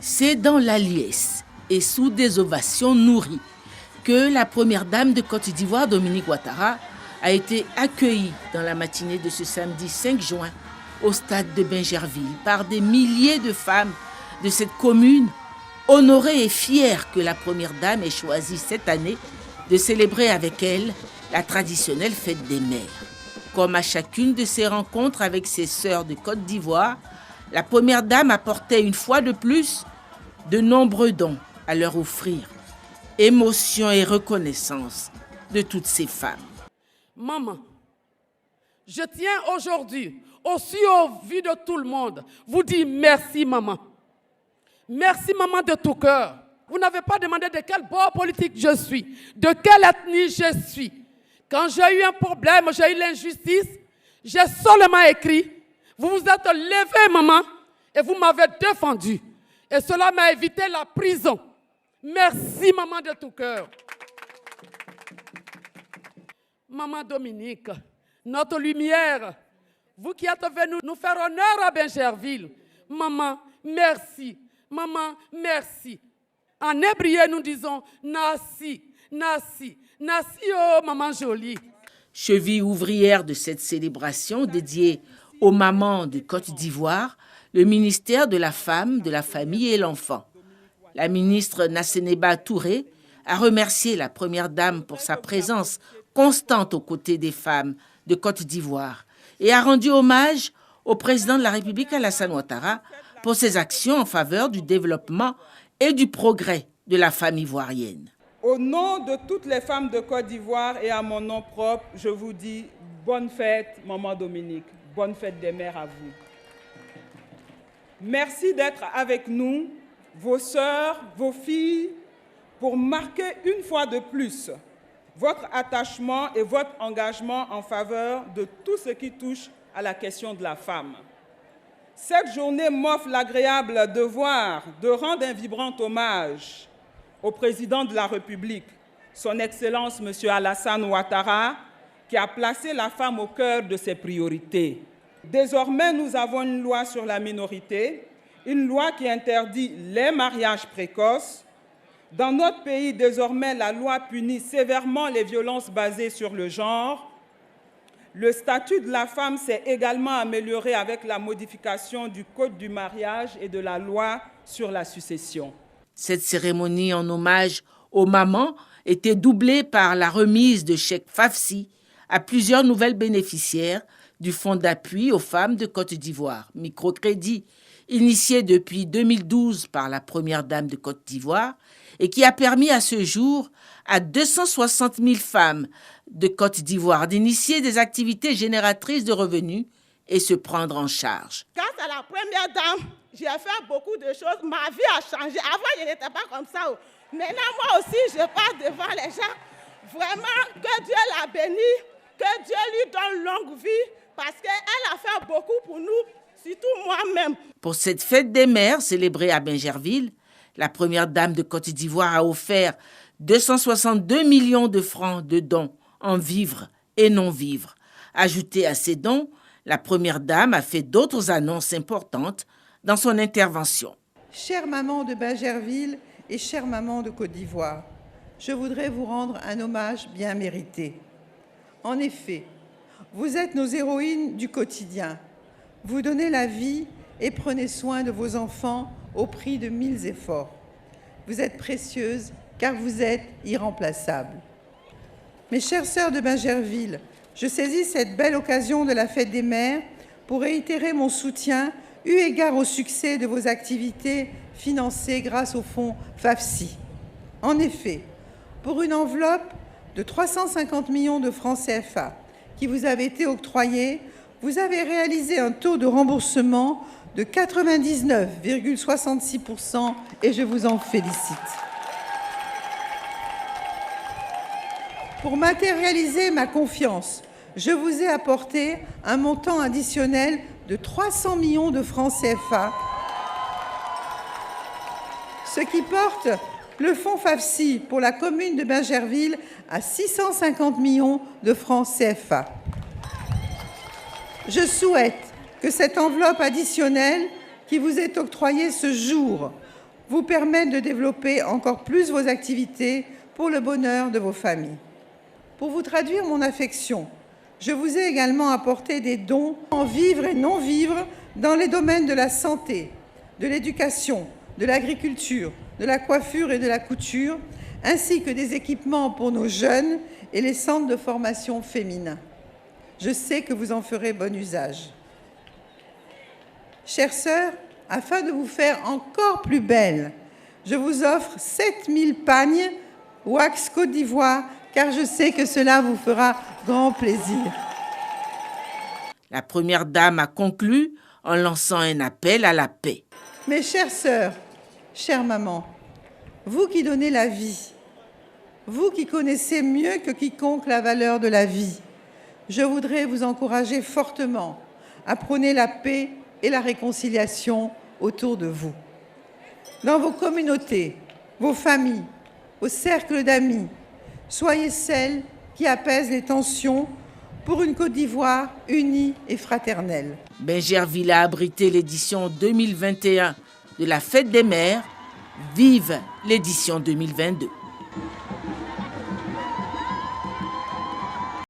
C'est dans la liesse et sous des ovations nourries que la première dame de Côte d'Ivoire, Dominique Ouattara, a été accueillie dans la matinée de ce samedi 5 juin au stade de Bingerville par des milliers de femmes de cette commune, honorées et fières que la première dame ait choisi cette année de célébrer avec elle la traditionnelle fête des mères. Comme à chacune de ses rencontres avec ses sœurs de Côte d'Ivoire, la première dame apportait une fois de plus de nombreux dons à leur offrir. Émotion et reconnaissance de toutes ces femmes. Maman, je tiens aujourd'hui, aussi au vu de tout le monde, vous dire merci maman. Merci maman de tout cœur. Vous n'avez pas demandé de quel bord politique je suis, de quelle ethnie je suis. Quand j'ai eu un problème, j'ai eu l'injustice, j'ai seulement écrit. Vous vous êtes levée maman et vous m'avez défendu. Et cela m'a évité la prison. Merci maman de tout cœur. Maman Dominique, notre lumière, vous qui êtes venue nous faire honneur à Bingerville. Maman, merci. Maman, merci. En hébreu, nous disons Nasi, Nasi, Nasi, oh maman jolie. Cheville ouvrière de cette célébration dédiée aux mamans de Côte d'Ivoire, le ministère de la Femme, de la Famille et l'Enfant. La ministre Nasseneba Touré a remercié la première dame pour sa présence constante aux côtés des femmes de Côte d'Ivoire et a rendu hommage au président de la République Alassane Ouattara pour ses actions en faveur du développement et du progrès de la femme ivoirienne. Au nom de toutes les femmes de Côte d'Ivoire et à mon nom propre, je vous dis bonne fête, maman Dominique. Bonne fête des mères à vous. Merci d'être avec nous, vos sœurs, vos filles, pour marquer une fois de plus votre attachement et votre engagement en faveur de tout ce qui touche à la question de la femme. Cette journée m'offre l'agréable devoir de rendre un vibrant hommage au président de la République, son Excellence M. Alassane Ouattara, qui a placé la femme au cœur de ses priorités. Désormais, nous avons une loi sur la minorité, une loi qui interdit les mariages précoces. Dans notre pays, désormais, la loi punit sévèrement les violences basées sur le genre. Le statut de la femme s'est également amélioré avec la modification du Code du mariage et de la loi sur la succession. Cette cérémonie en hommage aux mamans était doublée par la remise de chèques FAFSI à plusieurs nouvelles bénéficiaires du Fonds d'appui aux femmes de Côte d'Ivoire, microcrédit, initié depuis 2012 par la première dame de Côte d'Ivoire et qui a permis à ce jour à 260 000 femmes de Côte d'Ivoire d'initier des activités génératrices de revenus et se prendre en charge. Grâce à la première dame, j'ai fait beaucoup de choses. Ma vie a changé. Avant, je n'étais pas comme ça. Maintenant, moi aussi, je passe devant les gens. Vraiment, que Dieu la bénisse, que Dieu lui donne longue vie, parce qu'elle a fait beaucoup pour nous, surtout moi-même. Pour cette fête des mères célébrée à Bingerville, la première dame de Côte d'Ivoire a offert 262 millions de francs de dons en vivres et non-vivres. Ajouté à ces dons, la première dame a fait d'autres annonces importantes dans son intervention. Chère maman de Bingerville et chère maman de Côte d'Ivoire, je voudrais vous rendre un hommage bien mérité. En effet, vous êtes nos héroïnes du quotidien. Vous donnez la vie et prenez soin de vos enfants au prix de 1000 efforts. Vous êtes précieuses car vous êtes irremplaçables. Mes chères sœurs de Bingerville, je saisis cette belle occasion de la fête des mères pour réitérer mon soutien eu égard au succès de vos activités financées grâce au fonds FAFSI. En effet, pour une enveloppe de 350 millions de francs CFA qui vous avait été octroyée, vous avez réalisé un taux de remboursement de 99,66% et je vous en félicite. Pour matérialiser ma confiance, je vous ai apporté un montant additionnel de 300 millions de francs CFA, ce qui porte le fonds FAFSI pour la commune de Bingerville à 650 millions de francs CFA. Je souhaite que cette enveloppe additionnelle qui vous est octroyée ce jour vous permettent de développer encore plus vos activités pour le bonheur de vos familles. Pour vous traduire mon affection, je vous ai également apporté des dons en vivre et non vivre dans les domaines de la santé, de l'éducation, de l'agriculture, de la coiffure et de la couture, ainsi que des équipements pour nos jeunes et les centres de formation féminins. Je sais que vous en ferez bon usage. Chères sœurs, afin de vous faire encore plus belle, je vous offre 7000 pagnes wax Côte d'Ivoire, car je sais que cela vous fera grand plaisir. La première dame a conclu en lançant un appel à la paix. Mes chères sœurs, chère maman, vous qui donnez la vie, vous qui connaissez mieux que quiconque la valeur de la vie, je voudrais vous encourager fortement à prôner la paix et la réconciliation autour de vous. Dans vos communautés, vos familles, vos cercles d'amis, soyez celles qui apaisent les tensions pour une Côte d'Ivoire unie et fraternelle. Bingerville a abrité l'édition 2021 de la Fête des Mères. Vive l'édition 2022.